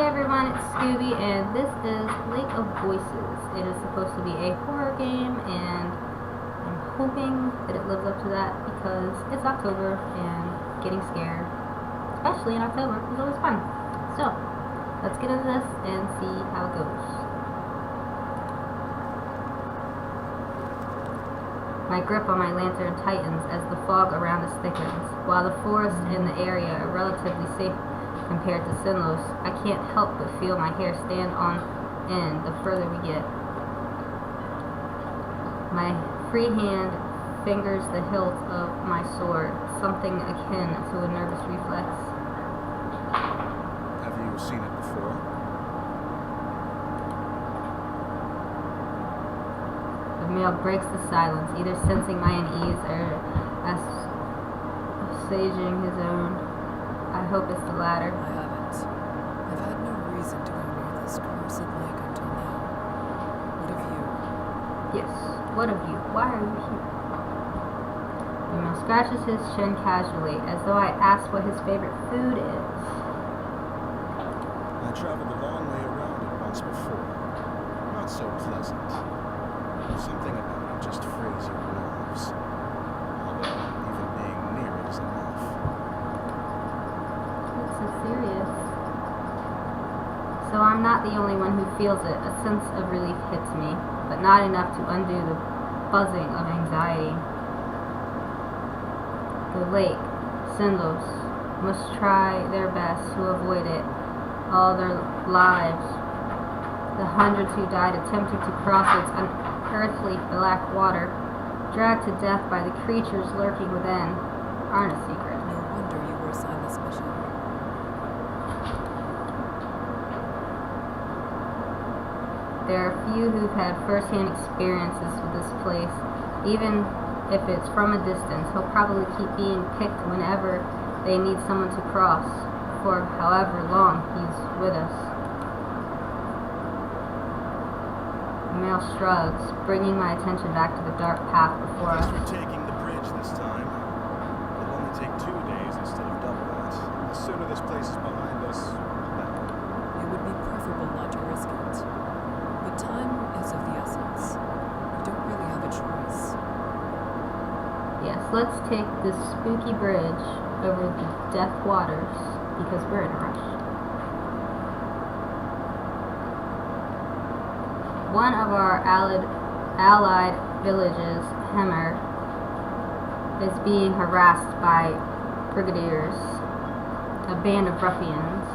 everyone, it's Scooby, and this is Lake of Voices. It is supposed to be a horror game, and I'm hoping that it lives up to that because it's October, and getting scared, especially in October, is always fun. So, let's get into this and see how it goes. My grip on my lantern tightens as the fog around us thickens. While the forest in the area are relatively safe compared to Sinlos, I can't help but feel my hair stand on end the further we get. My free hand fingers the hilt of my sword, something akin to a nervous reflex. Have you seen it before? The male breaks the silence, either sensing my unease or assuaging his own. I hope it's the latter. I haven't. I've had no reason to go near this cursed lake until now. What of you? Yes, what of you? Why are you here? The male scratches his chin casually, as though I asked what his favorite food is. I traveled a long way around it once before. Not so pleasant. Something about it just frays your nerves. Although, even being near it is enough. It's so serious. So I'm not the only one who feels it. A sense of relief hits me, but not enough to undo the buzzing of anxiety. The lake, Sinlos, must try their best to avoid it all their lives. The hundreds who died attempting to cross its unearthly black water, dragged to death by the creatures lurking within, aren't a secret. No wonder you were assigned this mission. There are few who've had first-hand experiences with this place. Even if it's from a distance, he'll probably keep being picked whenever they need someone to cross, for however long he's with us. The male shrugs, bringing my attention back to the dark path before us. We're taking the bridge this time. It'll only take 2 days instead of double that. The sooner this place is behind us, the better. It would be preferable not to risk it. But time is of the essence. We don't really have a choice. Yes, let's take this spooky bridge over the death waters, because we're in a rush. One of our allied villages, Hemmer, is being harassed by brigadiers, a band of ruffians.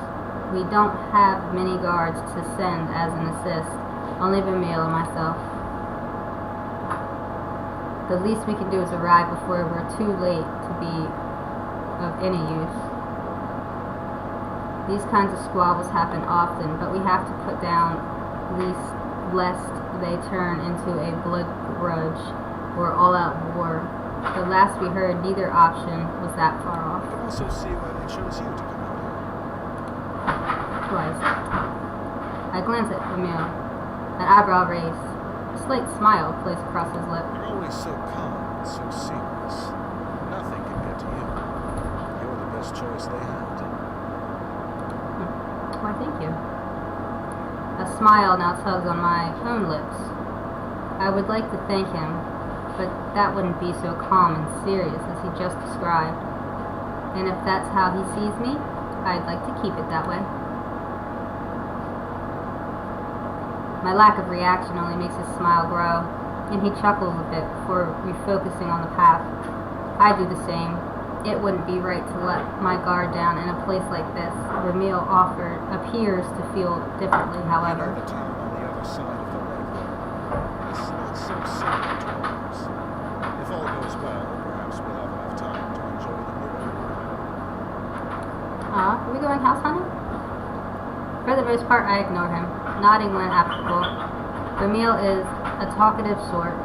We don't have many guards to send as an assist, only Vimeo and myself. The least we can do is arrive before we're too late to be of any use. These kinds of squabbles happen often, but we have to put down lest they turn into a blood grudge or all-out war. The last we heard, neither option was that far off. I can also see why they chose you to come out here. Twice. I glance at Emil, an eyebrow raised. A slight smile plays across his lip. You're always so calm and so serious. Nothing can get to you. You're the best choice they had. Why, thank you. A smile now tugs on my own lips. I would like to thank him, but that wouldn't be so calm and serious as he just described. And if that's how he sees me, I'd like to keep it that way. My lack of reaction only makes his smile grow, and he chuckles a bit before refocusing on the path. I do the same. It wouldn't be right to let my guard down in a place like this. Ramil appears to feel differently, however. You know the town on the other side of the lake. It's not so simple to ours. If all goes well, perhaps we'll have enough time to enjoy the new area. Are we going house hunting? For the most part, I ignore him, nodding when applicable. Ramil is a talkative sort,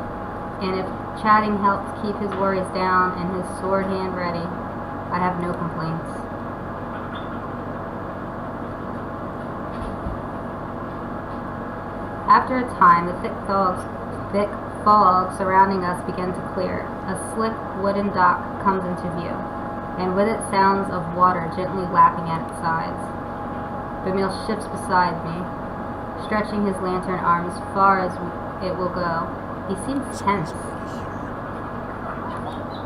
and if chatting helps keep his worries down and his sword hand ready, I have no complaints. After a time, the thick fog surrounding us begins to clear. A slick wooden dock comes into view, and with it sounds of water gently lapping at its sides. Bamil shifts beside me, stretching his lantern arm as far as it will go. He seems tense. Someone's already here.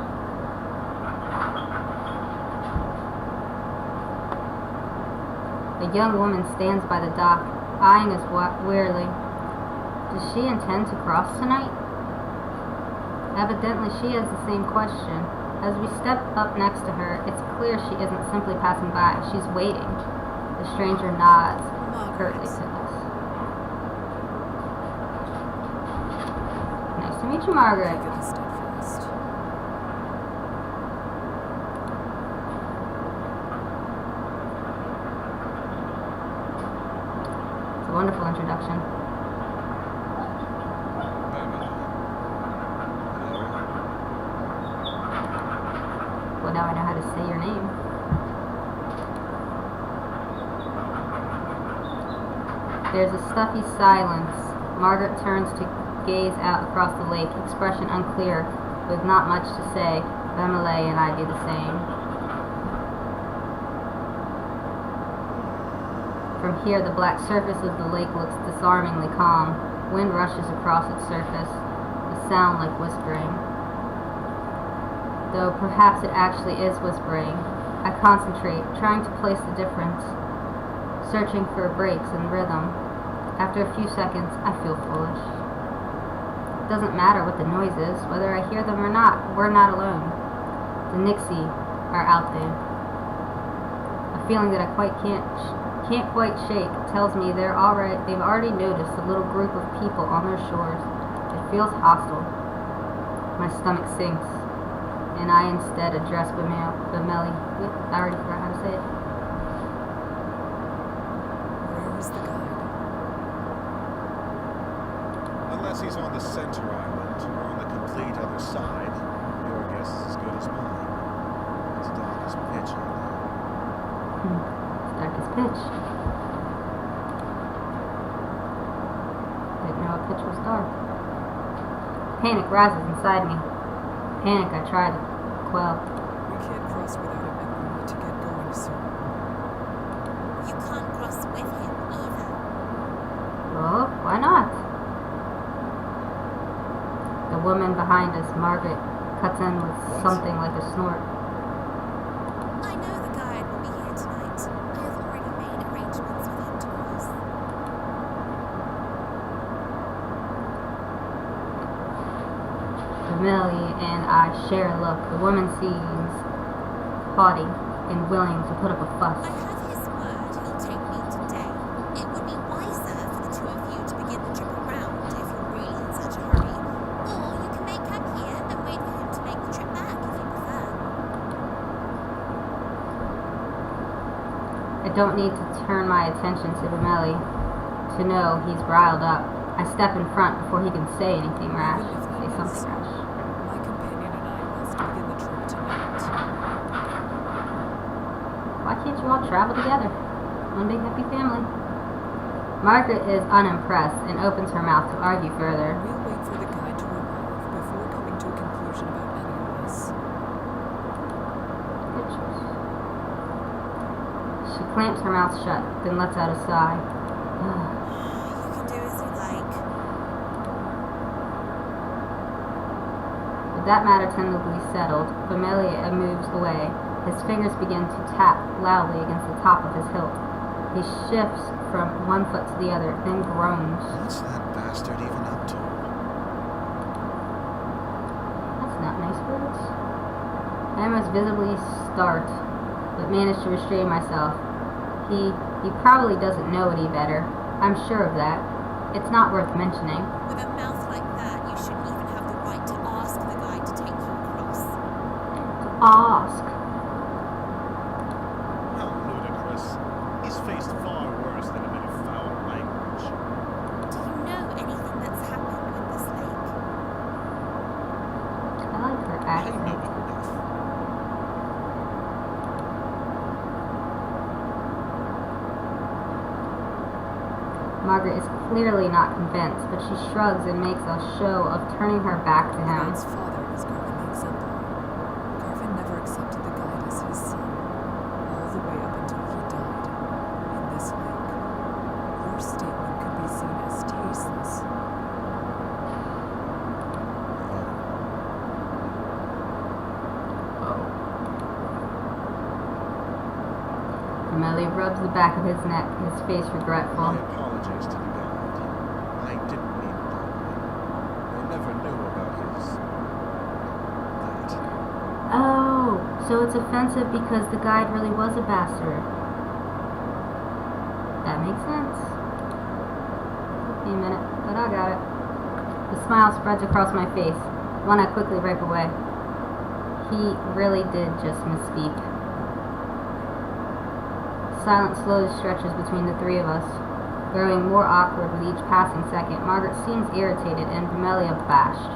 A young woman stands by the dock, eyeing us wearily. Does she intend to cross tonight? Evidently she has the same question. As we step up next to her, it's clear she isn't simply passing by. She's waiting. The stranger nods curtly to us. Nice to meet you, Margaret. Give it a step first. It's a wonderful introduction. Well, now I know how to say your name. There's a stuffy silence. Margaret turns to gaze out across the lake, expression unclear, with not much to say. Emily and I do the same. From here, the black surface of the lake looks disarmingly calm. Wind rushes across its surface, a sound like whispering. Though perhaps it actually is whispering. I concentrate, trying to place the difference, searching for breaks in rhythm. After a few seconds, I feel foolish. It doesn't matter what the noise is, whether I hear them or not. We're not alone. The Nixie are out there. A feeling that I can't quite shake tells me they've already noticed a little group of people on their shores. It feels hostile. My stomach sinks, and I instead address Bameli. I already forgot how to say it. Where is the guide? Unless he's on the center island or on the complete other side, your guess is as good as mine. It's dark as pitch out there. It's dark as pitch. Didn't know a pitch was dark. Panic rises inside me. Panic I try to quell. We can't cross without him, and we need to get going soon. You can't cross with him either. Oh, why not? The woman behind us, Margaret, cuts in with something like a snort. I know the guide will be here tonight. I have already made arrangements with him to cross. Millie and I share a look. The woman seems haughty and willing to put up a fuss. I have his word he'll take me today. It would be wiser for the two of you to begin the trip around if you're really in such a hurry. Or you can make camp here and wait for him to make the trip back if you prefer. I don't need to turn my attention to Millie to know he's riled up. I step in front before he can say anything rash. Say something rash. My companion and I must begin the trip tonight. Why can't you all travel together? One big happy family. Margaret is unimpressed and opens her mouth to argue further. We'll wait for the guide to arrive before coming to a conclusion about any of this. Pictures. She clamps her mouth shut, then lets out a sigh. You can do as you like. With that matter tentatively settled, Familia moves away. His fingers begin to tap loudly against the top of his hilt. He shifts from one foot to the other, then groans. What's that bastard even up to? That's not nice words. I almost visibly start, but manage to restrain myself. He probably doesn't know any better. I'm sure of that. It's not worth mentioning. With a mouth like that, you shouldn't even have the right to ask the guide to take you across. Ask. How ludicrous. He's faced far worse than a bit of foul language. Do you know anything that's happened with this lake? I like her I accent. know enough. Margaret is clearly not convinced, but she shrugs and makes a show of turning her back to The him. guide's father is Garvin the Exemplar. Garvin never accepted the guide as his son, all the way up until he died in this lake. Melly rubs the back of his neck, his face My regretful. apologies to the guide. I didn't mean it that way. I never knew about his... that. Oh, so it's offensive because the guide really was a bastard. That makes sense. Took me a minute, but I got it. The smile spreads across my face, one I quickly wipe away. He really did just misspeak. Silence slowly stretches between the three of us, growing more awkward with each passing second. Margaret seems irritated and Bemelli abashed.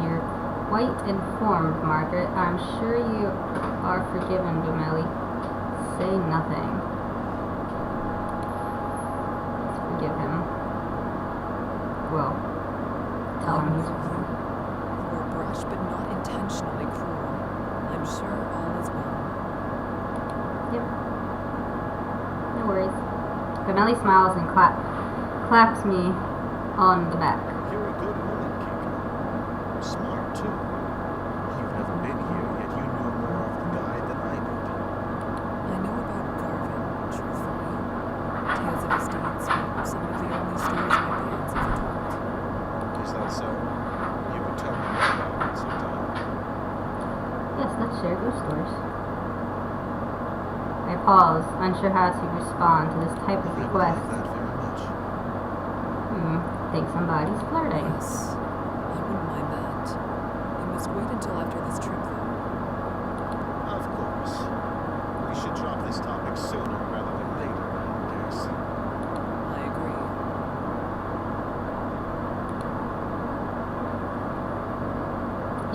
You're quite informed, Margaret. I'm sure you are forgiven, Bemelli. Say nothing. Let's forgive him. Well, tell him he's... You were brash, but not intentionally cruel. I'm sure all is well. Yep. No worries. Bemelli smiles and claps me on the back. You're a good woman, Kiko. Smart, too. You've never been here, yet you knew more of the guide than I did. I know about Garvin, truthfully. Tales of his deeds were some of the only stories my parents ever told. Is that so? You would tell me more about it sometime. Yes, let's share ghost stories. I pause, unsure how to respond to this type of I would request. like that very much. Think somebody's flirting. Yes, I wouldn't mind that. You must wait until after this trip, though. Of course. We should drop this topic sooner rather than later, I guess. I agree.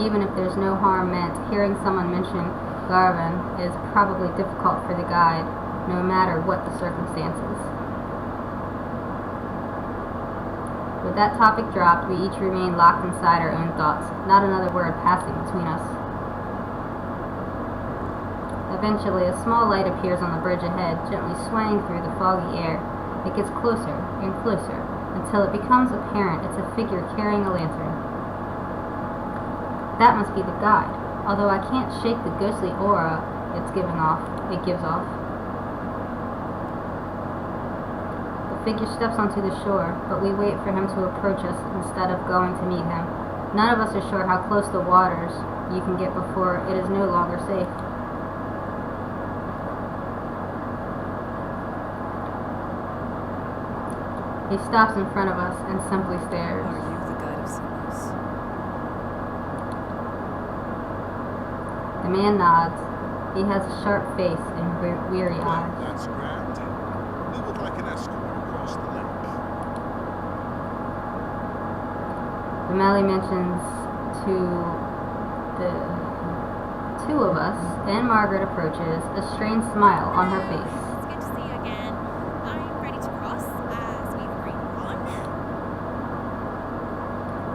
Even if there's no harm meant, hearing someone mention Garvin is probably difficult for the guide, no matter what the circumstances. With that topic dropped, we each remain locked inside our own thoughts, not another word passing between us. Eventually, a small light appears on the bridge ahead, gently swaying through the foggy air. It gets closer and closer, until it becomes apparent it's a figure carrying a lantern. That must be the guide, although I can't shake the ghostly aura it gives off. The figure steps onto the shore, but we wait for him to approach us instead of going to meet him. None of us are sure how close the waters you can get before it is no longer safe. He stops in front of us and simply stares. Are you the guide of Seamus? The man nods. He has a sharp face and weary Well, eyes. that's grand. We would like an escort across the lake. Bemelli mentions to the two of us, and Margaret approaches, a strange smile on her face. It's good to see you again. I'm ready to cross, as we've agreed upon.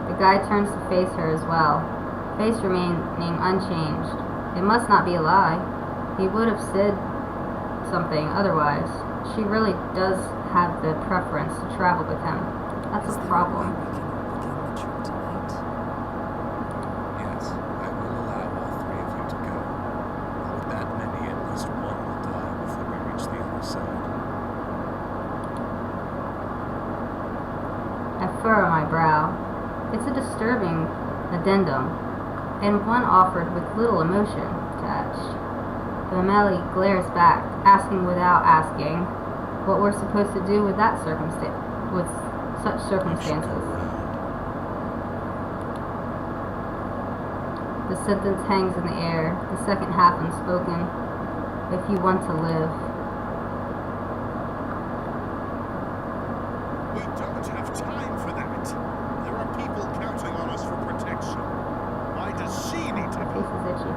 The guide turns to face her as well, face remaining unchanged. It must not be a lie. He would have said something otherwise. She really does have the preference to travel with him. That's Is a there problem. a way we can begin the trip tonight? Yes, I will allow all three of you to go. With that many, at least one will die before we reach the other side. I furrow my brow. It's a disturbing addendum, and one offered with little emotion attached. Bemelli glares back, asking without asking what we're supposed to do with that with such circumstances. The sentence hangs in the air, the second half unspoken. If you want to live. We don't have time for that. There are people counting on us for protection. Why does she need to My go? face is itchy.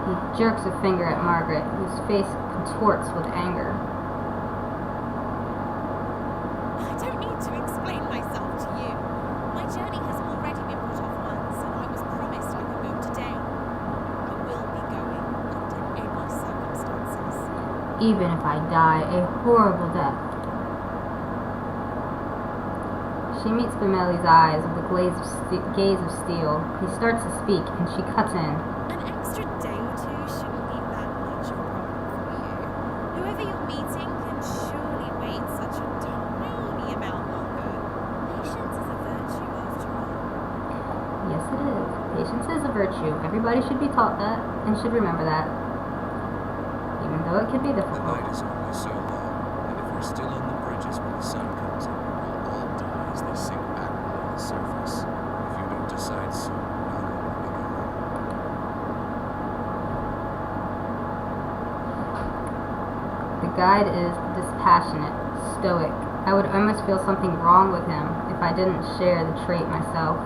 He jerks a finger at Margaret, whose face contorts with anger. I don't need to explain myself to you. My journey has already been put off once, and I was promised I could go today. I will be going under any circumstances. Even if I die a horrible death. She meets Bemelli's eyes with the gaze of steel. He starts to speak, and she cuts in. An extra day or two shouldn't be that much of a problem for you. Whoever you're meeting can surely wait such a tiny amount longer. Patience is a virtue after all. Yes, it is. Patience is a virtue. Everybody should be taught that, and should remember that. Even though it can be The difficult. night is only so long, and if we're still on the bridges when the sun comes up, we'll all die as they sink back below the surface. If you don't decide soon, no one will be going. The guide is dispassionate, stoic. I would almost feel something wrong with him if I didn't share the trait myself.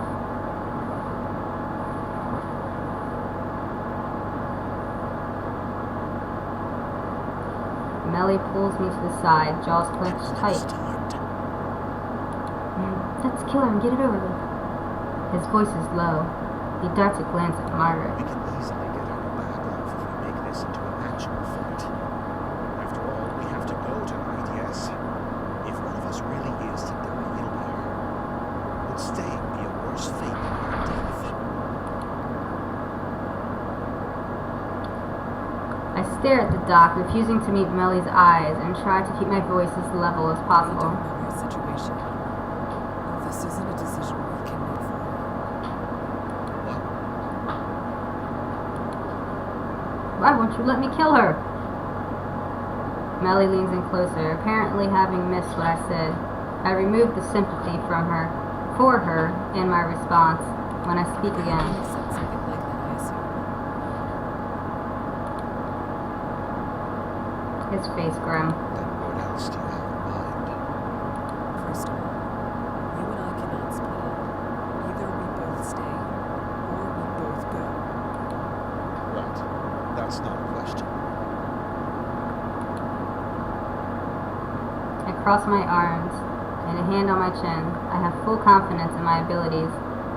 Melly pulls me to the side, jaws clenched tight. Let's kill her and get it over with. His voice is low. He darts a glance at Margaret. We can easily get our bag off if we make this into an actual fight. After all, we have to go tonight, yes? If one of us really is to die, it'll be her. Would staying be a worse fate than her death? I stare at the dock, refusing to meet Melly's eyes, and try to keep my voice as level as I possible. don't know your situation. This isn't a decision we can make for her. What? Why won't you let me kill her? Melly leans in closer, apparently having missed what I said. I remove the sympathy from her, for her, in my response, when I speak You again. said something like that, I assume. His face grim. Then what else do you have in mind? First of all, you and I cannot split up. Either we both stay, or we both go. Right. That's not a question. I cross my arms and a hand on my chin. I have full confidence in my abilities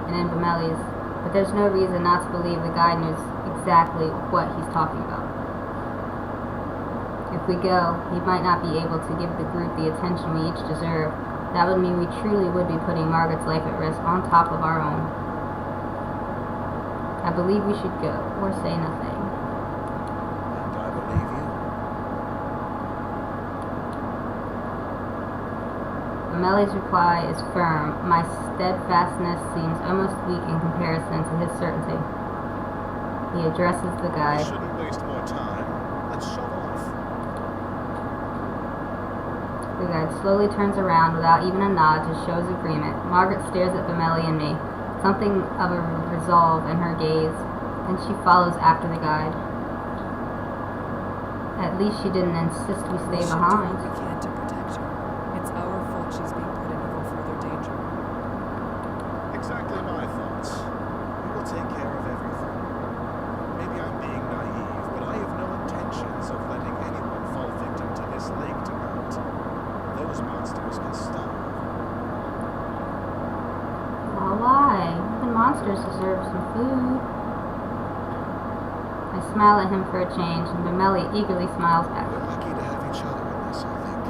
and in Bemelli's, but there's no reason not to believe the guide knows exactly what he's talking about. If we go, he might not be able to give the group the attention we each deserve. That would mean we truly would be putting Margaret's life at risk on top of our own. I believe we should go, or say nothing. And I believe you. Melly's reply is firm. My steadfastness seems almost weak in comparison to his certainty. He addresses the We guide. shouldn't waste more time. Let's shove off. The guide slowly turns around without even a nod to show his agreement. Margaret stares at Bemelli and me, something of a resolve in her gaze, and she follows after the guide. At least she didn't insist we stay We should behind. do what we can to protect her. It's our fault she's being put in even further danger. Exactly my thoughts. We will take care of everything. Maybe I'm being naive, but I have no intentions of letting anyone fall victim to this lake tonight. Those monsters can starve. Well, why? Even monsters deserve some food. I smile at him for a change, and Bemelli eagerly smiles back. We're lucky to have each other in this, I think.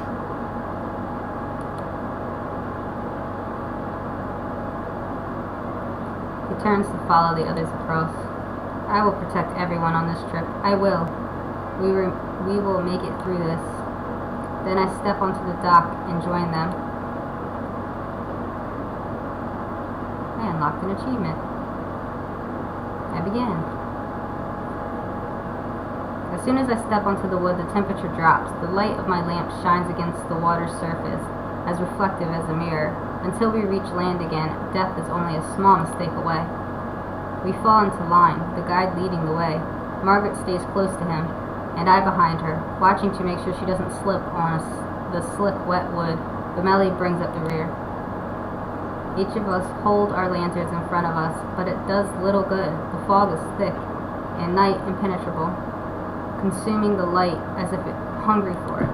He turns to follow the others across. I will protect everyone on this trip. I will. We will make it through this. Then I step onto the dock and join them. I unlocked an achievement. I begin. As soon as I step onto the wood, the temperature drops. The light of my lamp shines against the water's surface, as reflective as a mirror. Until we reach land again, death is only a small mistake away. We fall into line, the guide leading the way. Margaret stays close to him, and I behind her, watching to make sure she doesn't slip on the slick, wet wood. Bemelli brings up the rear. Each of us hold our lanterns in front of us, but it does little good. The fog is thick, and night impenetrable, consuming the light as if it hungry for it.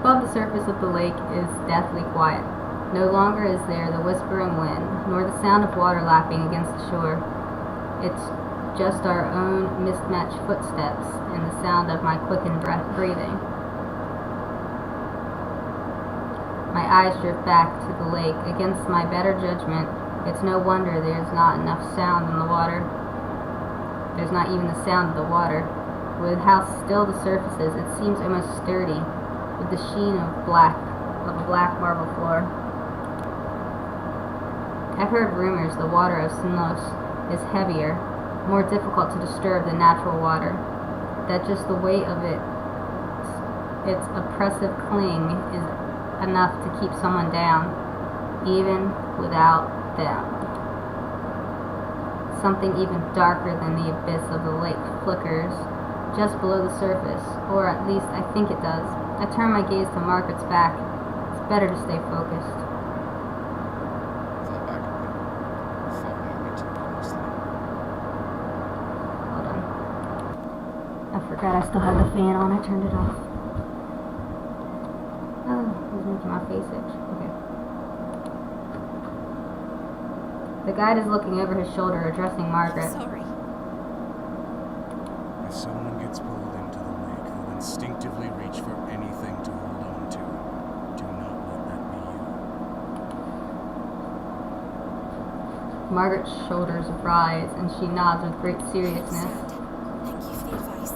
Above the surface of the lake is deathly quiet. No longer is there the whispering wind, nor the sound of water lapping against the shore. It's just our own mismatched footsteps and the sound of my quickened breathing. My eyes drift back to the lake. Against my better judgment, it's no wonder there's not enough sound in the water. There's not even the sound of the water. With how still the surface is, it seems almost sturdy, with the sheen of a black marble floor. I've heard rumors the water of Sinlos is heavier, more difficult to disturb than natural water, that just the weight of its oppressive cling is enough to keep someone down, even without them. Something even darker than the abyss of the lake flickers just below the surface, or at least I think it does. I turn my gaze to Margaret's back. It's better to stay focused. Fall back a bit. Following me too closely. Hold on. I forgot I still had the fan on. I turned it off. Oh, it was making my face itch. Okay. The guide is looking over his shoulder, addressing Margaret. Sorry. If someone gets pulled into the lake, they'll instinctively reach for anything to hold on to. Do not let that be you. Margaret's shoulders rise, and she nods with great I seriousness. understand. Thank you for the advice.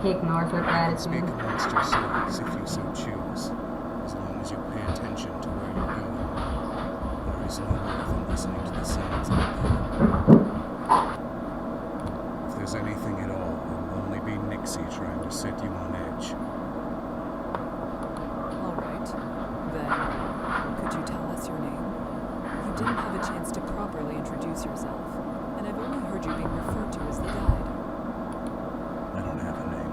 He ignores her Speak gratitude. amongst yourselves if you so choose, as long as you pay attention to where you're going. There is no more than listening to the sounds of the If there's anything at all, it will only be Nixie trying to set you on edge. All right. Then, could you tell us your name? You didn't have a chance to properly introduce yourself, and I've only heard you being referred to as the guide. I don't have a name.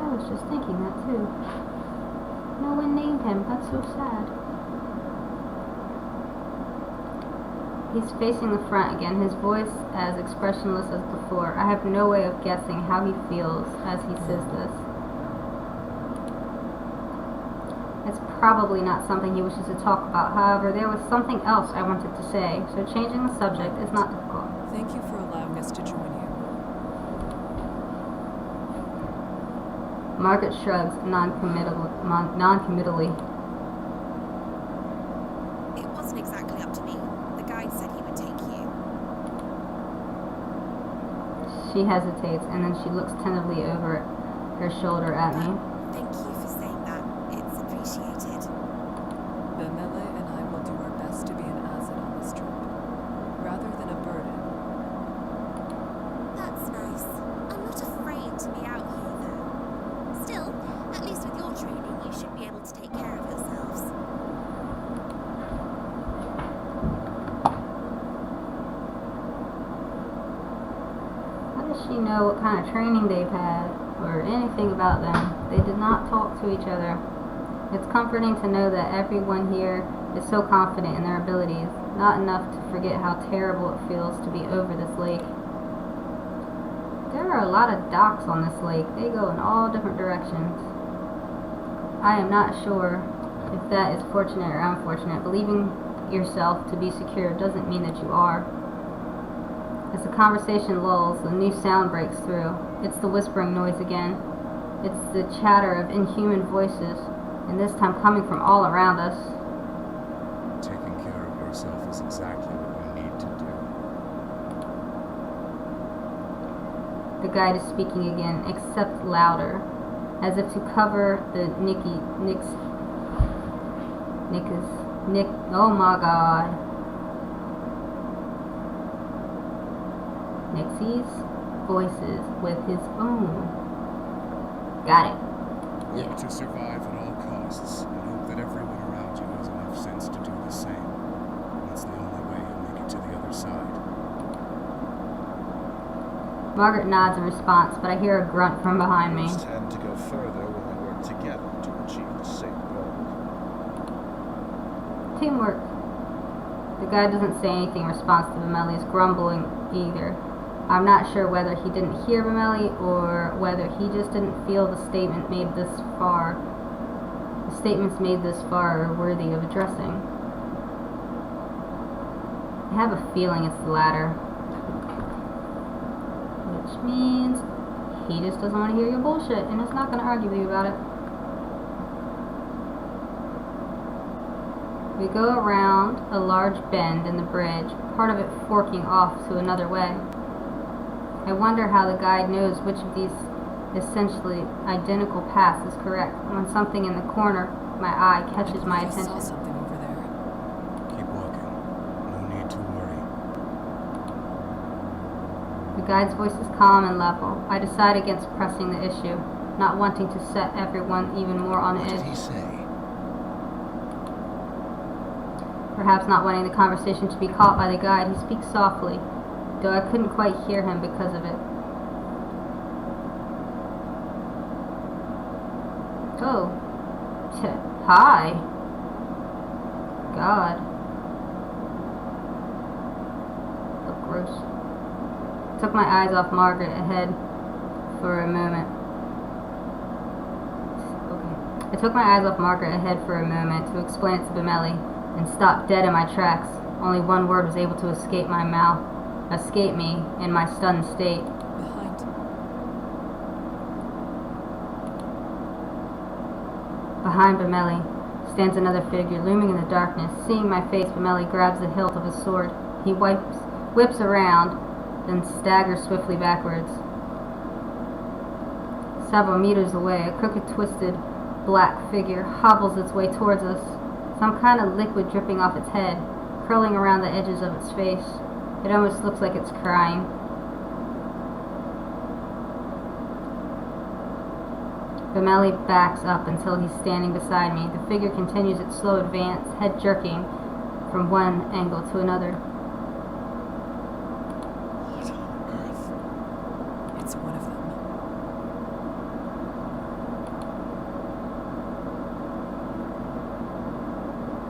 I was just thinking that too. No one named him. That's so sad. He's facing the front again, his voice as expressionless as before. I have no way of guessing how he feels as he says this. It's probably not something he wishes to talk about. However, there was something else I wanted to say, so changing the subject is not difficult. Thank you for allowing us to join you. Margaret shrugs non-committally. It wasn't exactly up to me. The guide said he would take you. She hesitates, and then she looks tentatively over her shoulder at me. Thank you for saying that. It's appreciated. Bemele and I will do our best to be an asset on this trip, rather than a burden. That's nice. I'm not afraid to be out here, though. Still, at least with your training, you should be able to take care of yourselves. How does she know what kind of training they've had, or anything about them? They did not talk to each other. It's comforting to know that everyone here is so confident in their abilities, not enough to forget how terrible it feels to be over this lake. There are a lot of docks on this lake. They go in all different directions. I am not sure if that is fortunate or unfortunate. Believing yourself to be secure doesn't mean that you are. As the conversation lulls, a new sound breaks through. It's the whispering noise again. It's the chatter of inhuman voices, and this time coming from all around us. Taking care of yourself is exactly what you need to do. The guide is speaking again, except louder, as if to cover the oh my god. Nixie's voices with his own. Got it. Work to survive at all costs, and hope that everyone around you has enough sense to do the same. That's the only way you'll make it to the other side. Margaret nods in response, but I hear a grunt from behind me. Groups tend to go further when they work together to achieve the same goal. Teamwork. The guy doesn't say anything in response to Bemele's grumbling either. I'm not sure whether he didn't hear Bemele or whether he just didn't feel the statements made this far are worthy of addressing. I have a feeling it's the latter. Which means He just doesn't want to hear your bullshit, and is not going to argue with you about it. We go around a large bend in the bridge, part of it forking off to another way. I wonder how the guide knows which of these essentially identical paths is correct when something in the corner of my eye catches my I saw attention. something over there. Keep walking. No need to worry. The guide's voice is calm and level. I decide against pressing the issue, not wanting to set everyone even more on What did edge. he say? Perhaps not wanting the conversation to be caught by the guide, he speaks softly, though I couldn't quite hear him because of it. Oh. Hi. God. Look gross. Took my eyes off Margaret ahead for a moment. Okay. I took my eyes off Margaret ahead for a moment to explain it to Bemelli, and stopped dead in my tracks. Only one word was able to escape me in my stunned state. Behind. Behind Bemelli stands another figure, looming in the darkness. Seeing my face, Bemelli grabs the hilt of his sword. He whips around, then staggers swiftly backwards. Several meters away, a crooked, twisted, black figure hobbles its way towards us. Some kind of liquid dripping off its head, curling around the edges of its face. It almost looks like it's crying. Bemelli backs up until he's standing beside me. The figure continues its slow advance, head jerking from one angle to another. What on earth? It's one of them.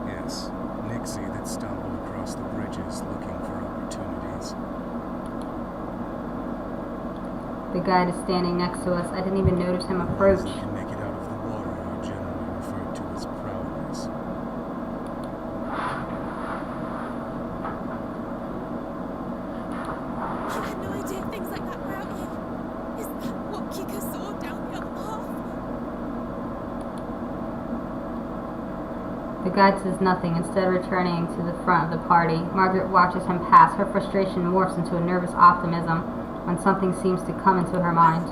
Yes, Nixie that stumbled across the bridges looking for opportunities. The guide is standing next to us. I didn't even notice him The ones approach. that can make it out of the water are generally referred to as prowlers. I had no idea things like that were out here. Is that what Kika saw down the other path? The guide says nothing, instead returning to the front of the party. Margaret watches him pass. Her frustration morphs into a nervous optimism when something seems to come into her mind.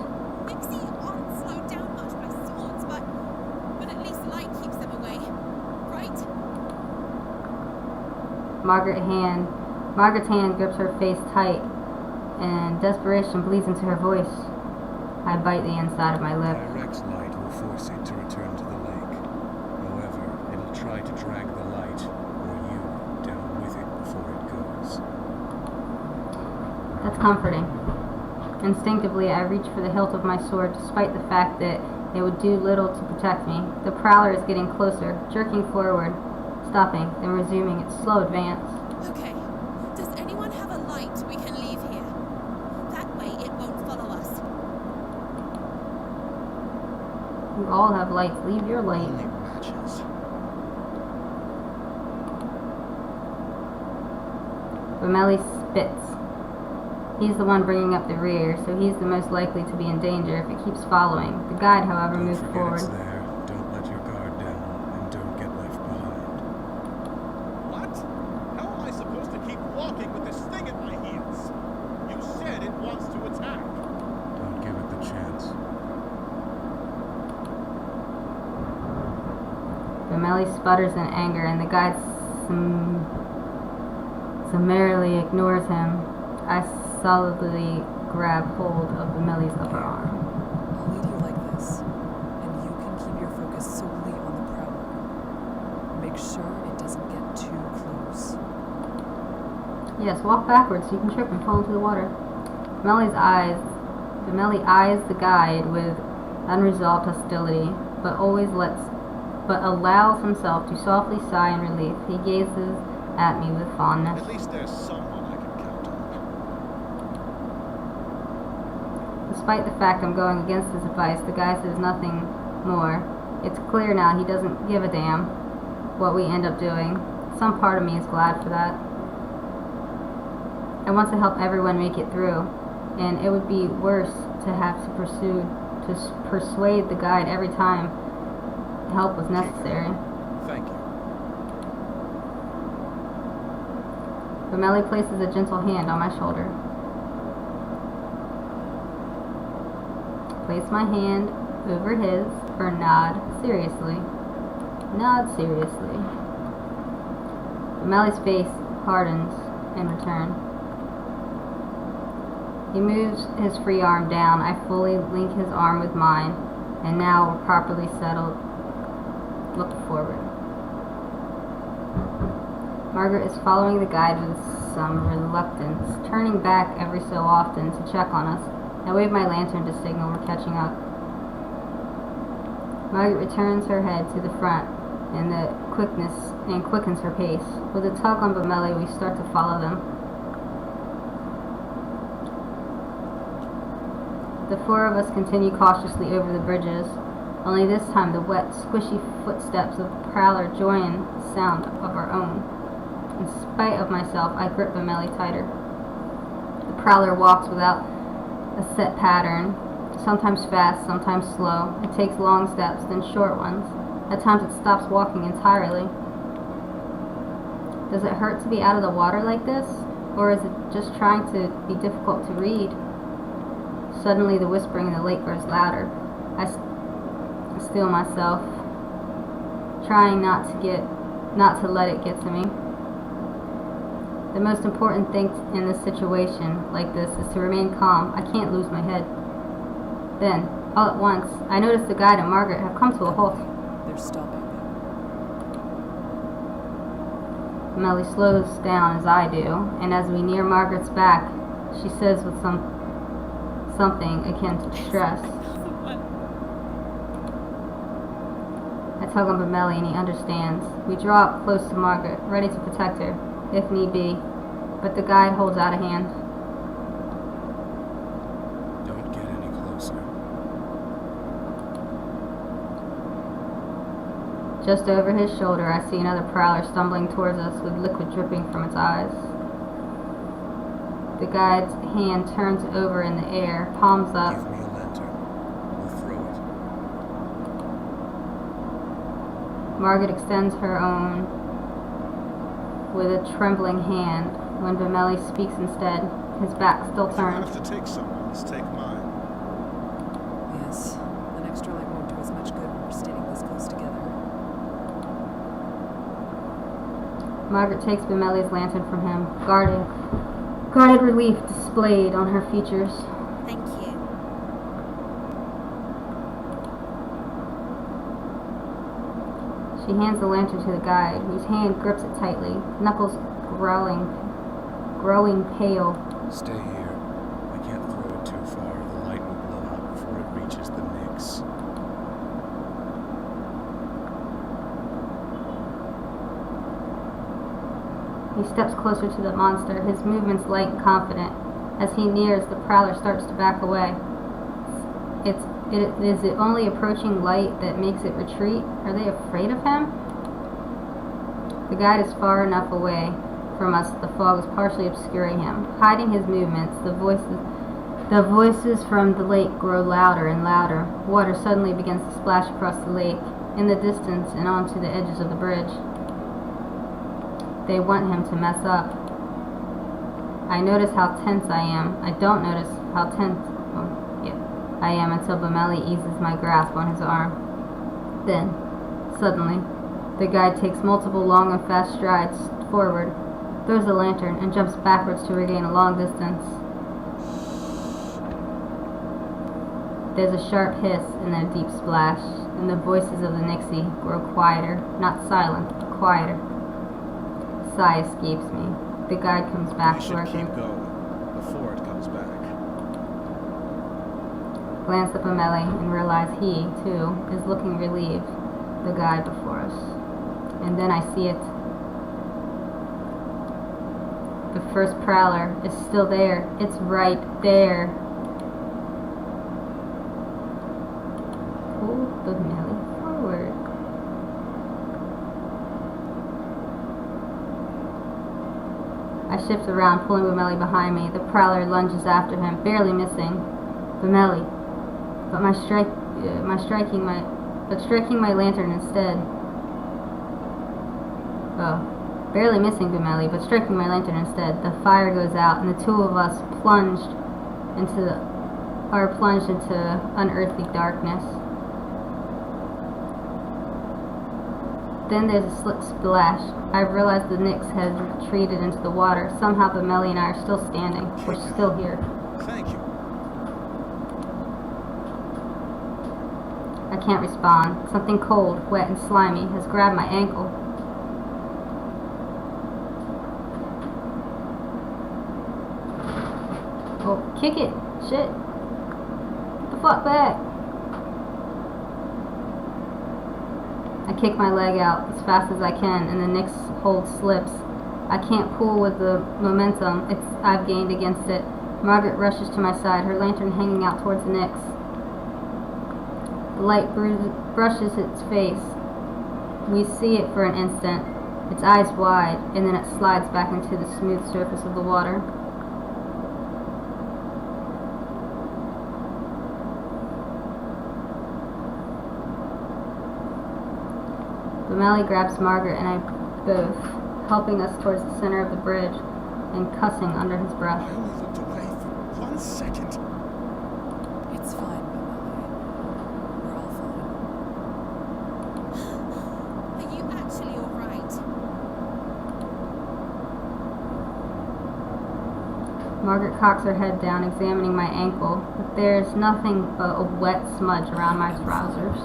Nixie aren't slowed down much by swords, but at least light keeps them away, right? Margaret's hand grips her face tight, and desperation bleeds into her voice. I bite the inside of my lip. Direct light will force it to return to the lake. However, it'll try to drag the light, or you, down with it before it goes. That's comforting. Instinctively, I reach for the hilt of my sword, despite the fact that it would do little to protect me. The prowler is getting closer, jerking forward, stopping, then resuming its slow advance. Okay. Does anyone have a light we can leave here? That way it won't follow us. You all have lights. Leave your light. Only matches. Bemelli spits. He's the one bringing up the rear, so he's the most likely to be in danger if it keeps following. The guide, however, Don't moves forget forward. it's there. Don't let your guard down, and don't get left behind. What? How am I supposed to keep walking with this thing at my heels? You said it wants to attack. Don't give it the chance. Bemelli sputters in anger, and the guide summarily ignores him. I solidly grab hold of Bemelli's upper arm. I'll lead you like this, and you can keep your focus solely on the prowler. Make sure it doesn't get too close. Yes, walk backwards so you can trip and fall into the water. Bemelli eyes the guide with unresolved hostility, but allows himself to softly sigh in relief. He gazes at me with fondness. At least there's someone I can count on. Despite the fact I'm going against his advice, the guy says nothing more. It's clear now he doesn't give a damn what we end up doing. Some part of me is glad for that. I want to help everyone make it through, and it would be worse to have to persuade the guide every time help was necessary. Thank you. Bameli places a gentle hand on my shoulder. Place my hand over his, or nod seriously. Nod seriously. Bameli's face hardens in return. He moves his free arm down. I fully link his arm with mine, and now we're properly settled. Look forward. Margaret is following the guide with some reluctance, turning back every so often to check on us. I wave my lantern to signal we're catching up. Margaret returns her head to the front and quickens her pace. With a tug on Bameli, we start to follow them. The four of us continue cautiously over the bridges. Only this time the wet, squishy footsteps of the prowler join the sound of our own. In spite of myself, I grip Bameli tighter. The prowler walks without a set pattern, sometimes fast, sometimes slow. It takes long steps, then short ones. At times it stops walking entirely. Does it hurt to be out of the water like this? Or is it just trying to be difficult to read? Suddenly the whispering in the lake grows louder. I steel myself, trying not to let it get to me. The most important thing in this situation like this is to remain calm. I can't lose my head. Then, all at once, I notice the guide and Margaret have come to a halt. They're stopping. Melly slows down as I do, and as we near Margaret's back, she says with something akin to distress. I tug on Bameli and he understands. We draw up close to Margaret, ready to protect her, if need be, but the guide holds out a hand. Don't get any closer. Just over his shoulder, I see another prowler stumbling towards us with liquid dripping from its eyes. The guide's hand turns over in the air, palms up. Give me a lantern. We'll throw it. Margaret extends her own with a trembling hand when Bameli speaks instead, his back still If you turned. have to take someone's, take mine. Yes, an extra light won't do as much good when we're standing this close together. Margaret takes Bameli's lantern from him, guarded relief displayed on her features. Thank you. She hands the lantern to the guide, whose hand grips it tightly, knuckles growing pale. Stay here. I can't throw it too far. The light will blow out before it reaches the mix. He steps closer to the monster, his movements light and confident. As he nears, the prowler starts to back away. Is it only approaching light that makes it retreat? Are they afraid of him? The guide is far enough away from us that the fog is partially obscuring him, hiding his movements. The voices from the lake grow louder and louder. Water suddenly begins to splash across the lake, in the distance and onto the edges of the bridge. They want him to mess up. I notice how tense I am. I don't notice how tense I am until Bameli eases my grasp on his arm. Then, suddenly, the guide takes multiple long and fast strides forward, throws the lantern, and jumps backwards to regain a long distance. There's a sharp hiss and then a deep splash, and the voices of the Nixie grow quieter, not silent, but quieter. A sigh escapes me. The guide comes back We to should our keep group. going before it comes back. Glance at Bameli and realize he, too, is looking relieved, the guide before us. And then I see it. The first prowler is still there. It's right there. Pull Bameli forward. I shift around, pulling Bameli behind me. The prowler lunges after him, barely missing. Bemelli. But striking my lantern instead. Oh, barely missing Bemelli, but striking my lantern instead. The fire goes out, and the two of us plunged into unearthly darkness. Then there's a slip splash. I realized the Nyx had retreated into the water. Somehow Bemelli and I are still standing. We're still here. Thank you. I can't respond. Something cold, wet, and slimy has grabbed my ankle. Oh, kick it! Shit! Get the fuck back! I kick my leg out as fast as I can, and the Nyx hold slips. I can't pull with the momentum I've gained against it. Margaret rushes to my side, her lantern hanging out towards the Nyx. The light brushes its face. We see it for an instant, its eyes wide, and then it slides back into the smooth surface of the water. Bemelli grabs Margaret and I both, helping us towards the center of the bridge and cussing under his breath. I only looked away for 1 second. It's fine, Bemelli. We're all fine. Are you actually alright? Margaret cocks her head down, examining my ankle, but there's nothing but a wet smudge around my trousers.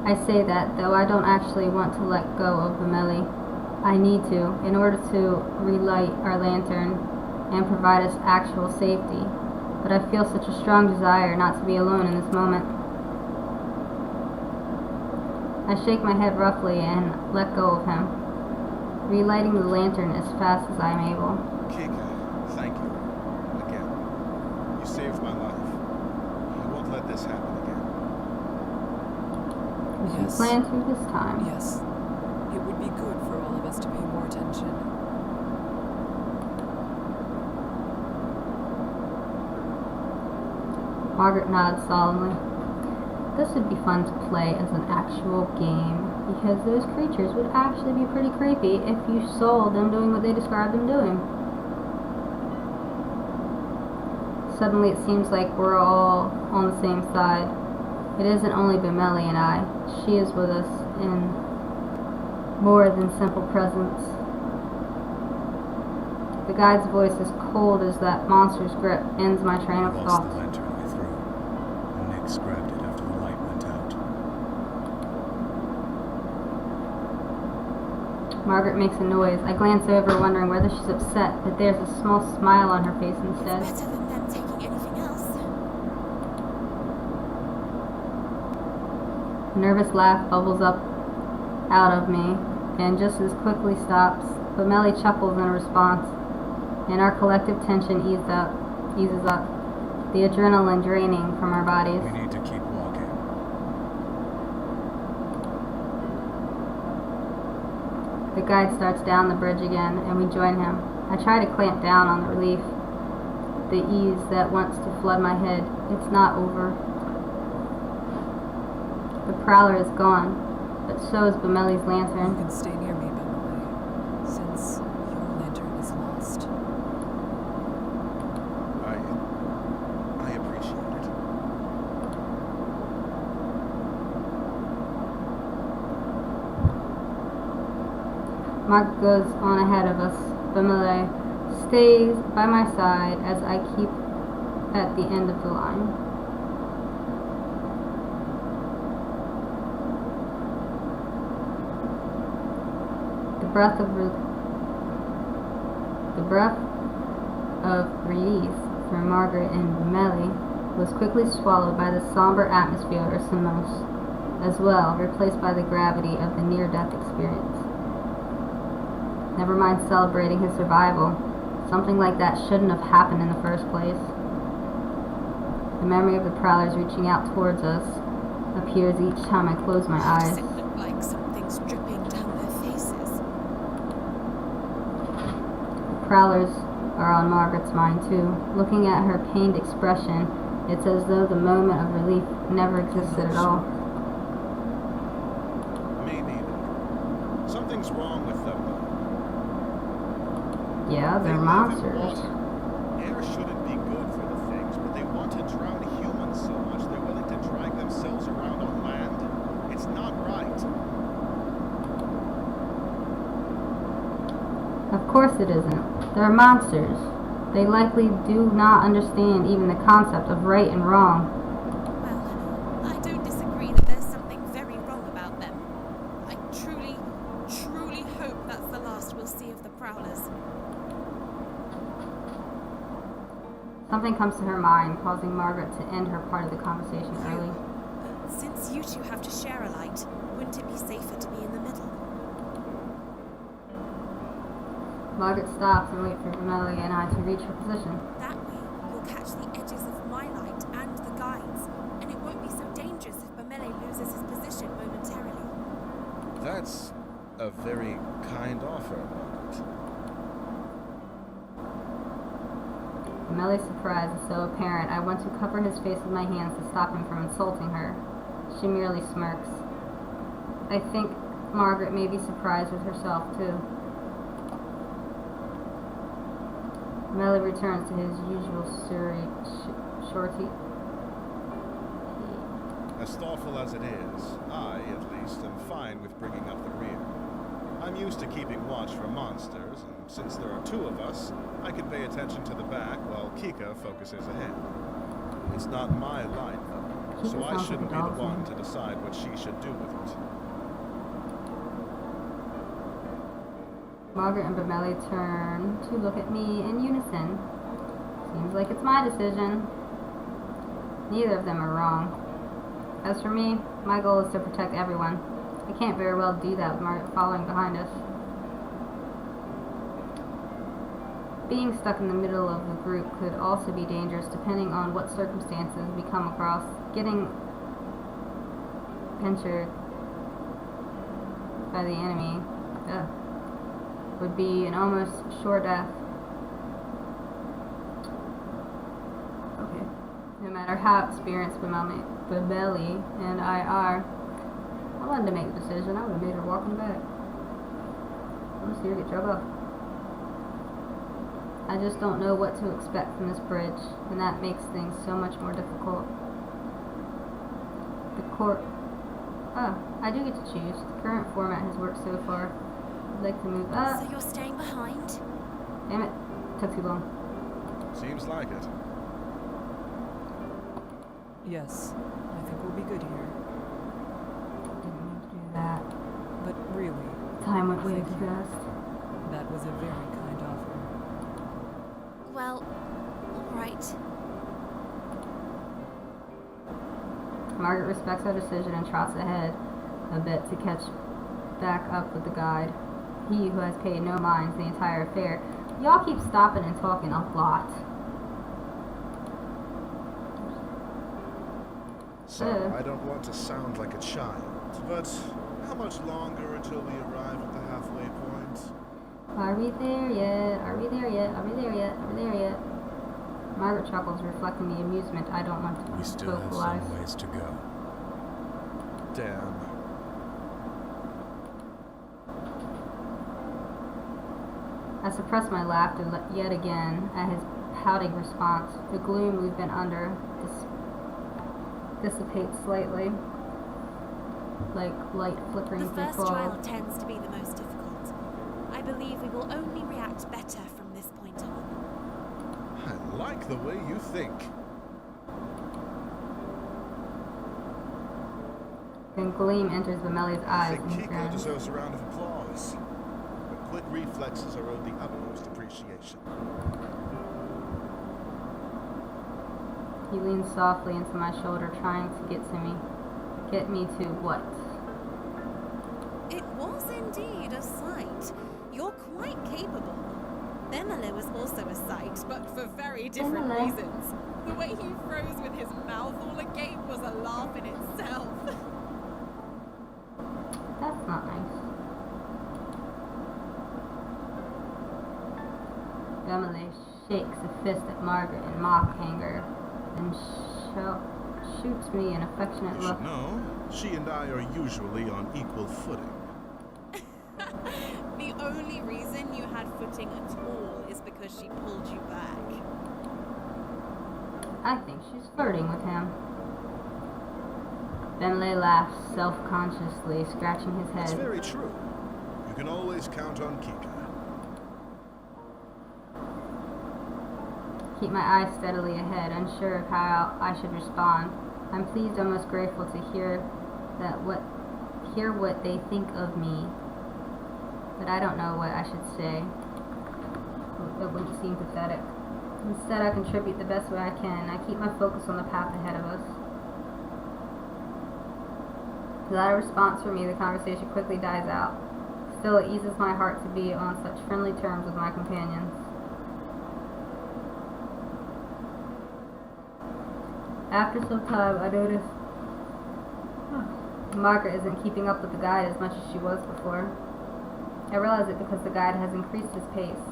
I say that, though I don't actually want to let go of Bemelli. I need to, in order to relight our lantern and provide us actual safety. But I feel such a strong desire not to be alone in this moment. I shake my head roughly and let go of him, relighting the lantern as fast as I am able. Kika, thank you. Again. You saved my life. I won't let this happen again. Yes. Plan to this time. Yes. It would be good for all of us to pay more attention. Margaret nods solemnly. This would be fun to play as an actual game, because those creatures would actually be pretty creepy if you saw them doing what they described them doing. Suddenly it seems like we're all on the same side. It isn't only Bemelli and I. She is with us in more than simple presence. The guide's voice, as cold as that monster's grip, ends my train of Lost thought. the lantern I threw. And Nyx grabbed it after the light went out. Margaret makes a noise. I glance over, wondering whether she's upset, but there's a small smile on her face instead. Better than them taking anything else. A nervous laugh bubbles up out of me, and just as quickly stops. Bemelli chuckles in response, and our collective tension eases up, the adrenaline draining from our bodies. We need to keep walking. The guide starts down the bridge again, and we join him. I try to clamp down on the relief, the ease that wants to flood my head. It's not over. The prowler is gone, but so is Bemelli's You lantern. can stay near me, Bemelli, since your lantern is lost. I appreciate it. Mark goes on ahead of us. Bemelli stays by my side as I keep at the end of the line. The breath of release from Margaret and Bemelli was quickly swallowed by the somber atmosphere of Samos, as well, replaced by the gravity of the near-death experience. Never mind celebrating his survival. Something like that shouldn't have happened in the first place. The memory of the prowlers reaching out towards us appears each time I close my Why eyes. does it look like something's dripping down their faces? Prowlers are on Margaret's mind too. Looking at her pained expression, it's as though the moment of relief never existed at all. Me neither. Something's wrong with them, though. Yeah, They they're live in monsters. water. Air shouldn't be good for the things, but they want to drown humans so much they're willing to drag themselves around on land. It's not right. Of course it isn't. They're monsters. They likely do not understand even the concept of right and wrong. Well, I don't disagree that there's something very wrong about them. I truly, truly hope that's the last we'll see of the Prowlers. Something comes to her mind, causing Margaret to end her part of the conversation early. Since you two have to share a light, wouldn't it be safer to be in the middle? Margaret stops and waits for Vermelli and I to reach her position. That way, you'll catch the edges of my light and the guides, and it won't be so dangerous if Bamele loses his position momentarily. That's a very kind offer, Margaret. Vermelli's surprise is so apparent, I want to cover his face with my hands to stop him from insulting her. She merely smirks. I think Margaret may be surprised with herself, too. Vermelli returns to his usual shorty. As thoughtful as it is, I, at least, am fine with bringing up the rear. I'm used to keeping watch for monsters, and since there are two of us, I can pay attention to the back while Kika focuses ahead. It's not my light, though, Kika so I sounds shouldn't like a be the dog's one name. to decide what she should do with it. Margaret and Vermelli turn to look at me in unison. Seems like it's my decision. Neither of them are wrong. As for me, my goal is to protect everyone. I can't very well do that with Margaret following behind us. Being stuck in the middle of the group could also be dangerous depending on what circumstances we come across. Getting pincered by the enemy would be an almost sure death. Okay. No matter how experienced Babelli and I are, I wanted to make the decision. I would have made her walk in the back. I'm just here to get drug off. I just don't know what to expect from this bridge, and that makes things so much more difficult. I do get to choose. The current format has worked so far. I'd like to move up. So you're staying behind? Damn it. Took too long. Seems like it. Yes, I think we'll be good here. Didn't mean to do that. But really, Time went way Thank too you. fast. that was a very kind offer. Well, alright. Margaret respects our decision and trots ahead a bit to catch back up with the guide. He who has paid no mind to the entire affair. Y'all keep stopping and talking a lot. So, I don't want to sound like a child, but how much longer until we arrive at the halfway point? Are we there yet? Are we there yet? Are we there yet? Are we there yet? Margaret chuckles, reflecting the amusement I don't want to We still have vocalize. some ways to go. Damn. I suppress my laughter yet again at his pouting response. The gloom we've been under dissipates slightly, like light flickering The through first fog. trial tends to be the most difficult. I believe we will only react better from this point on. I like the way you think. Then gleam enters Vermelli's I eyes think and he Kiko grins. deserves a round of applause. But quick reflexes are owed the utmost appreciation. He leans softly into my shoulder, trying to get to me. Get me to what? It was indeed a sight. You're quite capable. Bemele was also a sight, but for very different Bemele. reasons. The way he froze with his mouth all agape was a laugh in itself. That's not nice. Emily shakes a fist at Margaret in mock anger and shoots me an affectionate You look. should know, she and I are usually on equal footing. The only reason you had footing at all is because she pulled you back. I think she's flirting with him. Benley laughs self-consciously, scratching his It's head. very true. You can always count on Kika. Keep my eyes steadily ahead, unsure of how I should respond. I'm pleased, almost grateful to hear what they think of me, but I don't know what I should say. It wouldn't seem pathetic. Instead, I contribute the best way I can. I keep my focus on the path ahead of us. Without a response from me, the conversation quickly dies out. Still, it eases my heart to be on such friendly terms with my companions. After some time, I notice Margaret isn't keeping up with the guide as much as she was before. I realize it because the guide has increased his pace.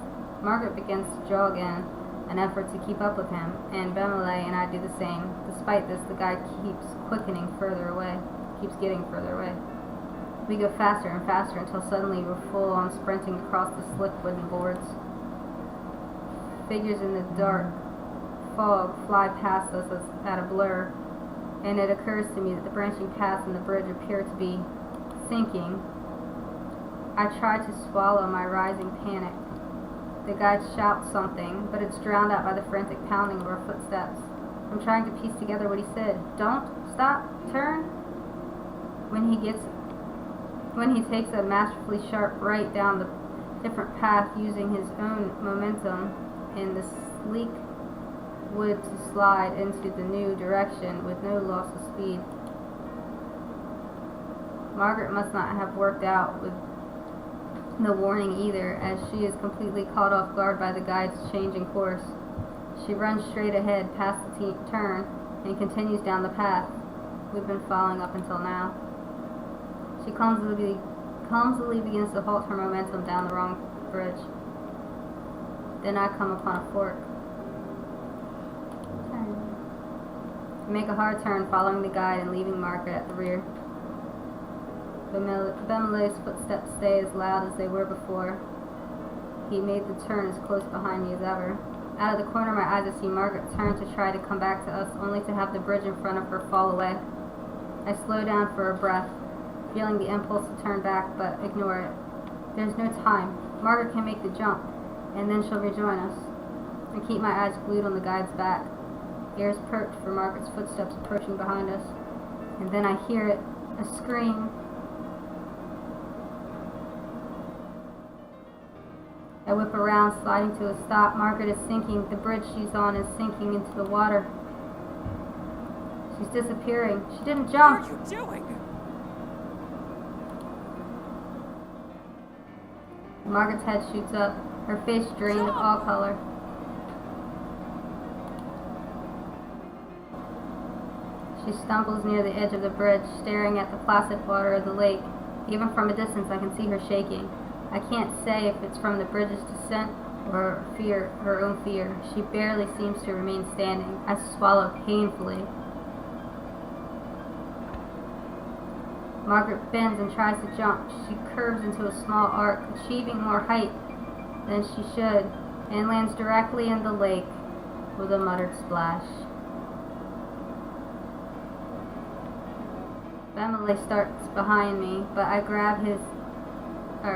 Margaret begins to jog in an effort to keep up with him, and Bemele and I do the same. Despite this, the guide keeps getting further away. We go faster and faster until suddenly we're full on sprinting across the slick wooden boards. Figures in the dark fog fly past us at a blur, and it occurs to me that the branching paths in the bridge appear to be sinking. I try to swallow my rising panic. The guide shouts something, but it's drowned out by the frantic pounding of our footsteps. I'm trying to piece together what he said. Don't, stop, turn. When he takes a masterfully sharp right down the different path using his own momentum in the sleek wood to slide into the new direction with no loss of speed. Margaret must not have worked out with the warning either, as she is completely caught off guard by the guide's changing course. She runs straight ahead past the turn and continues down the path we've been following up until now. She clumsily begins to halt her momentum down the wrong bridge. Then I come upon a fork. I make a hard turn, following the guide and leaving Margaret at the rear. Bemele's footsteps stay as loud as they were before. He made the turn as close behind me as ever. Out of the corner of my eyes, I see Margaret turn to try to come back to us, only to have the bridge in front of her fall away. I slow down for a breath, feeling the impulse to turn back, but ignore it. There's no time. Margaret can make the jump, and then she'll rejoin us. I keep my eyes glued on the guide's back, ears perked for Margaret's footsteps approaching behind us. And then I hear it, a scream. I whip around, sliding to a stop. Margaret is sinking. The bridge she's on is sinking into the water. She's disappearing. She didn't jump. What are you doing? Margaret's head shoots up, her face drained of all color. She stumbles near the edge of the bridge, staring at the placid water of the lake. Even from a distance, I can see her shaking. I can't say if it's from the bridge's descent or fear, her own fear. She barely seems to remain standing. I swallow painfully. Margaret bends and tries to jump. She curves into a small arc, achieving more height than she should, and lands directly in the lake with a muttered splash. Emily starts behind me, but I grab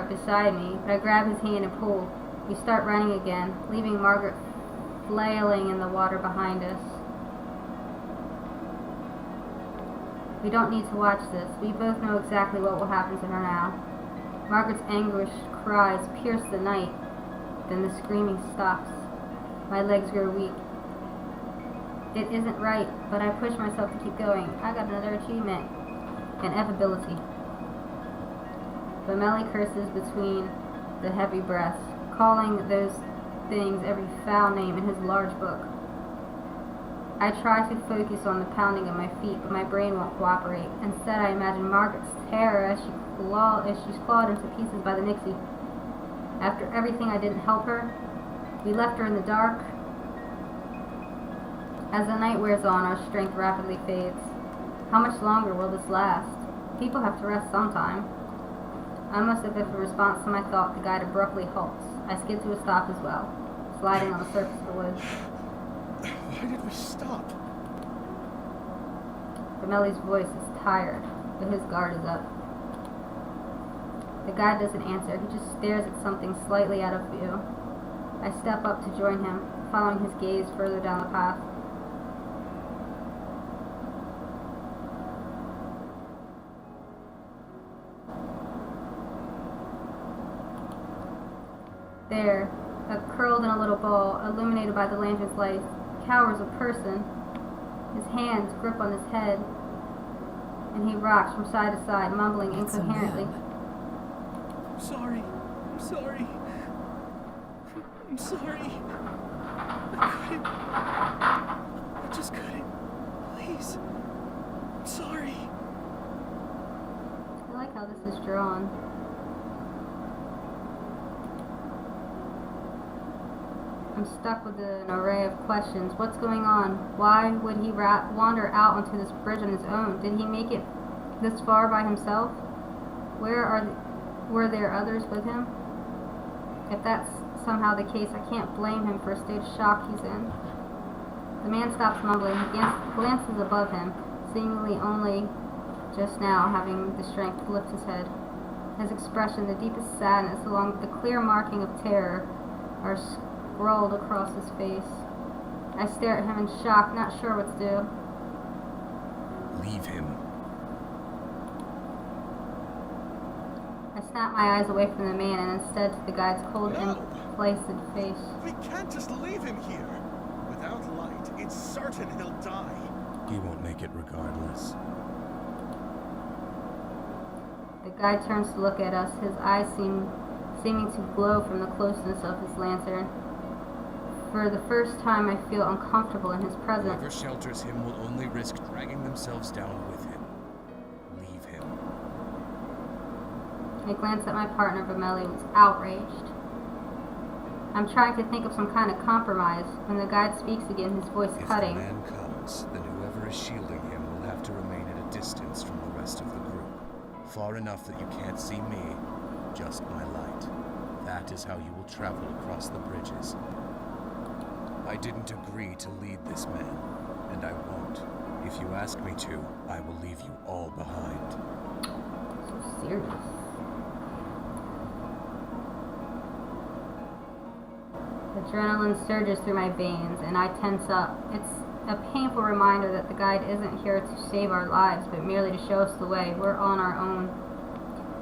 beside me, but I grab his hand and pull. We start running again, leaving Margaret flailing in the water behind us. We don't need to watch this. We both know exactly what will happen to her now. Margaret's anguished cries pierce the night. Then the screaming stops. My legs grow weak. It isn't right, but I push myself to keep going. I got another achievement. Ineffability. Bemele curses between the heavy breaths, calling those things every foul name in his large book. I try to focus on the pounding of my feet, but my brain won't cooperate. Instead, I imagine Margaret's terror as she's clawed into pieces by the Nixie. After everything, I didn't help her. We left her in the dark. As the night wears on, our strength rapidly fades. How much longer will this last? People have to rest sometime. Almost as if in response to my thought, the guide abruptly halts. I skid to a stop as well, sliding on the surface of the woods. Why did we stop? Vermelli's voice is tired, but his guard is up. The guide doesn't answer. He just stares at something slightly out of view. I step up to join him, following his gaze further down the path. There, curled in a little ball, illuminated by the lantern's light, cowers a person. His hands grip on his head, and he rocks from side to side, mumbling It's a incoherently. man. I'm sorry. I'm sorry. I'm sorry. I couldn't. I just couldn't. Please. I'm sorry. I like how this is drawn. I'm stuck with an array of questions. What's going on? Why would he wander out onto this bridge on his own? Did he make it this far by himself? Were there others with him? If that's somehow the case, I can't blame him for a state of shock he's in. The man stops mumbling. He glances above him, seemingly only just now having the strength to lift his head. His expression, the deepest sadness, along with the clear marking of terror, are scrawled across his face. I stare at him in shock, not sure what to do. Leave him. I snap my eyes away from the man and instead to the guide's cold and placid face. We can't just leave him here. Without light, it's certain he'll die. He won't make it regardless. The guide turns to look at us, his eyes seeming to glow from the closeness of his lantern. For the first time, I feel uncomfortable in his presence. Whoever shelters him will only risk dragging themselves down with him. Leave him. I glance at my partner, Vermelli, who's outraged. I'm trying to think of some kind of compromise when the guide speaks again, his voice If cutting. the man comes, then whoever is shielding him will have to remain at a distance from the rest of the group. Far enough that you can't see me, just my light. That is how you will travel across the bridges. I didn't agree to lead this man, and I won't. If you ask me to, I will leave you all behind. So serious. Adrenaline surges through my veins, and I tense up. It's a painful reminder that the guide isn't here to save our lives, but merely to show us the way. We're on our own.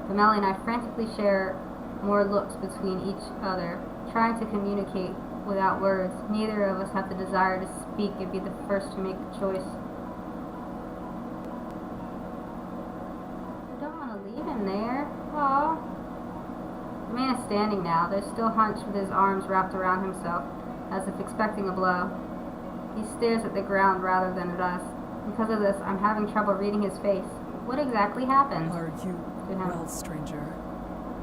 Vermelli and I frantically share more looks between each other, trying to communicate without words. Neither of us have the desire to speak and be the first to make the choice. I don't want to leave him there. Aww. The man is standing now, though still hunched with his arms wrapped around himself, as if expecting a blow. He stares at the ground rather than at us. Because of this, I'm having trouble reading his face. What exactly happened? Are you to him? well, stranger?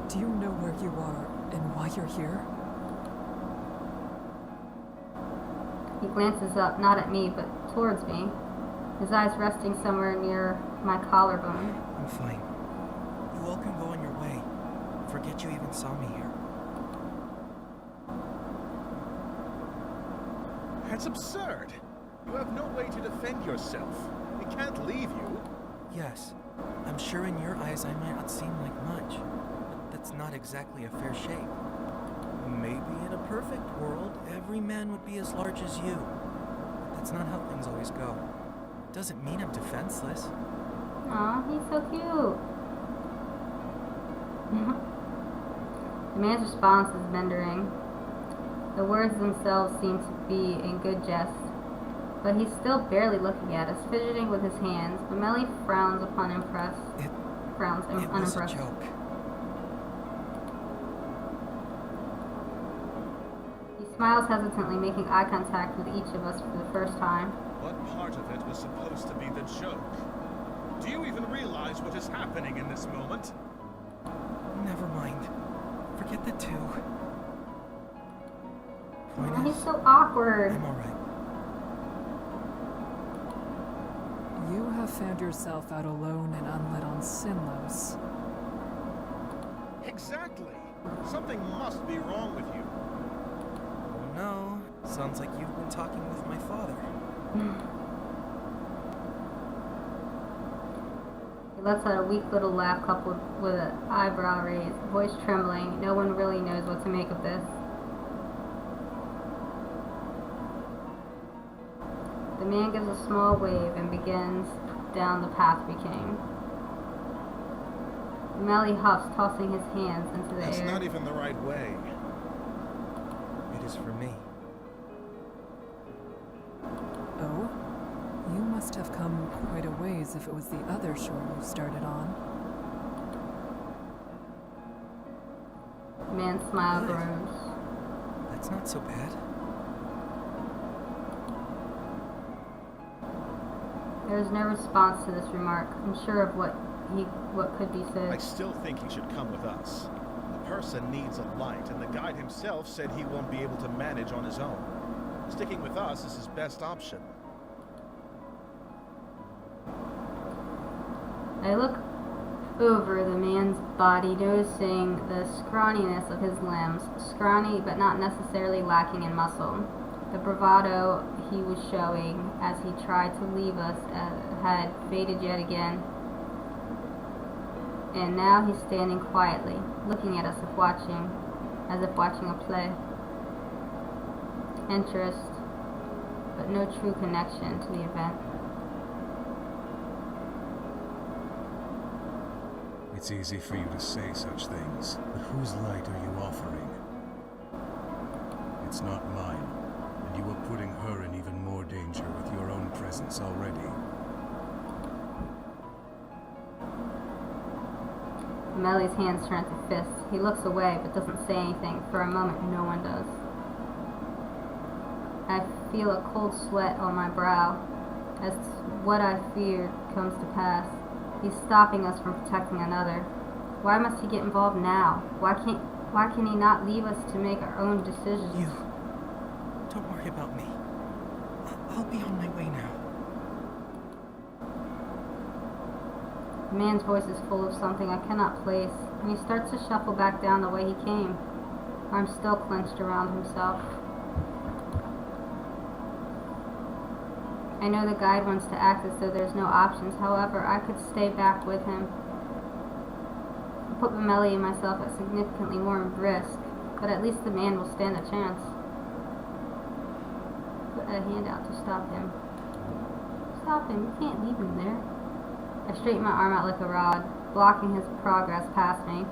Do you know where you are and why you're here? He glances up, not at me, but towards me, his eyes resting somewhere near my collarbone. I'm fine. You all can go on your way. Forget you even saw me here. That's absurd. You have no way to defend yourself. We can't leave you. Yes, I'm sure in your eyes I might not seem like much, but that's not exactly a fair shake. Maybe in a perfect world, every man would be as large as you. But that's not how things always go. Doesn't mean I'm defenseless. Aw, he's so cute. The man's response is mendering. The words themselves seem to be in good jest, but he's still barely looking at us, fidgeting with his hands. Vermelli frowns upon unimpressed. It was a unimpressed. joke. He smiles hesitantly, making eye contact with each of us for the first time. What part of it was supposed to be the joke? Do you even realize what is happening in this moment? Never mind. Forget that too. Point Oh, he's is, so awkward. I'm alright. You have found yourself out alone and unlit on Sinlos. Exactly. Something must be wrong with you. Oh no, sounds like you've been talking with my father. He lets out a weak little laugh coupled with an eyebrow raise, voice trembling. No one really knows what to make of this. The man gives a small wave and begins down the path we came. Melly huffs, tossing his hands into the That's air. not even the right way. It is for me. Oh? You must have come quite a ways if it was the other shore you started on. The man's smile Good. grows. That's not so bad. There is no response to this remark, unsure of what could be I said. still think he should come with us. A person needs a light, and the guide himself said he won't be able to manage on his own. Sticking with us is his best option. I look over the man's body, noticing the scrawniness of his limbs, scrawny but not necessarily lacking in muscle. The bravado he was showing as he tried to leave us had faded yet again, and now he's standing quietly, looking at us as if watching a play. Interest, but no true connection to the event. It's easy for you to say such things, but whose light are you offering? It's not mine, and you are putting her in even more danger with your own presence already. Melly's hands turn to fists. He looks away but doesn't say anything. For a moment, no one does. I feel a cold sweat on my brow as what I feared comes to pass. He's stopping us from protecting another. Why must he get involved now? Why can he not leave us to make our own decisions? You. Don't worry about me. I'll be on my way now. The man's voice is full of something I cannot place, and he starts to shuffle back down the way he came. Arms still clenched around himself. I know the guide wants to act as though there's no options. However, I could stay back with him. I put Melly and myself at significantly more risk, but at least the man will stand a chance. Put a hand out to stop him. Stop him. You can't leave him there. I straighten my arm out like a rod, blocking his progress past me.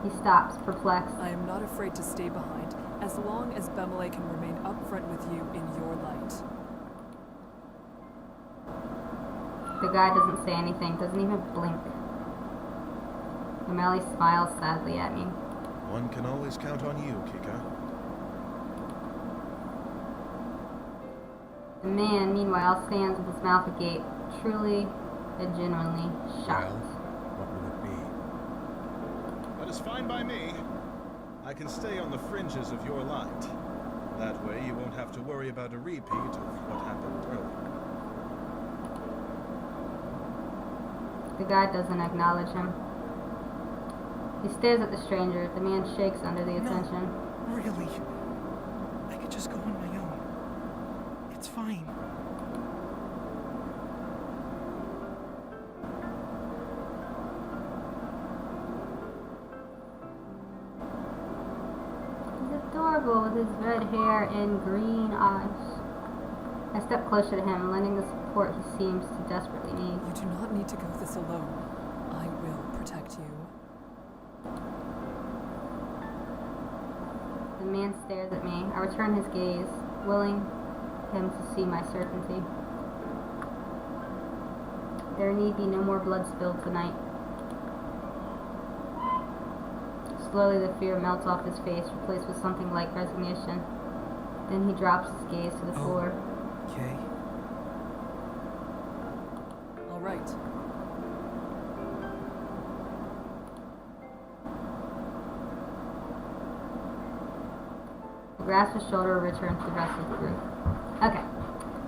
He stops, perplexed. I am not afraid to stay behind, as long as Bemele can remain upfront with you in your light. The guy doesn't say anything, doesn't even blink. Melly smiles sadly at me. One can always count on you, Kika. The man, meanwhile, stands with his mouth agape, truly and genuinely shocked. Well, what will it be? That is fine by me. I can stay on the fringes of your light. That way you won't have to worry about a repeat of what happened earlier. The guide doesn't acknowledge him. He stares at the stranger. The man shakes under the attention. No, really. I could just go on my own. It's fine. He's adorable with his red hair and green eyes. I step closer to him, lending the support he seems to desperately need. You do not need to go this alone. I will protect you. The man stares at me. I return his gaze, willing him to see my certainty. There need be no more blood spilled tonight. Slowly the fear melts off his face, replaced with something like resignation. Then he drops his gaze to the floor. Okay. All right. grasp his shoulder, return to the rest of the group. Okay,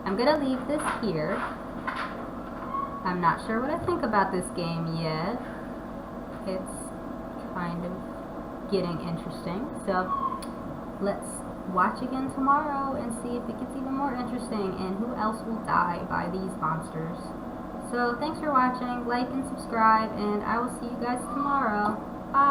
I'm gonna leave this here. I'm not sure what I think about this game yet. It's kind of getting interesting. So let's watch again tomorrow and see if it gets even more interesting and who else will die by these monsters. So thanks for watching, like and subscribe, and I will see you guys tomorrow. Bye!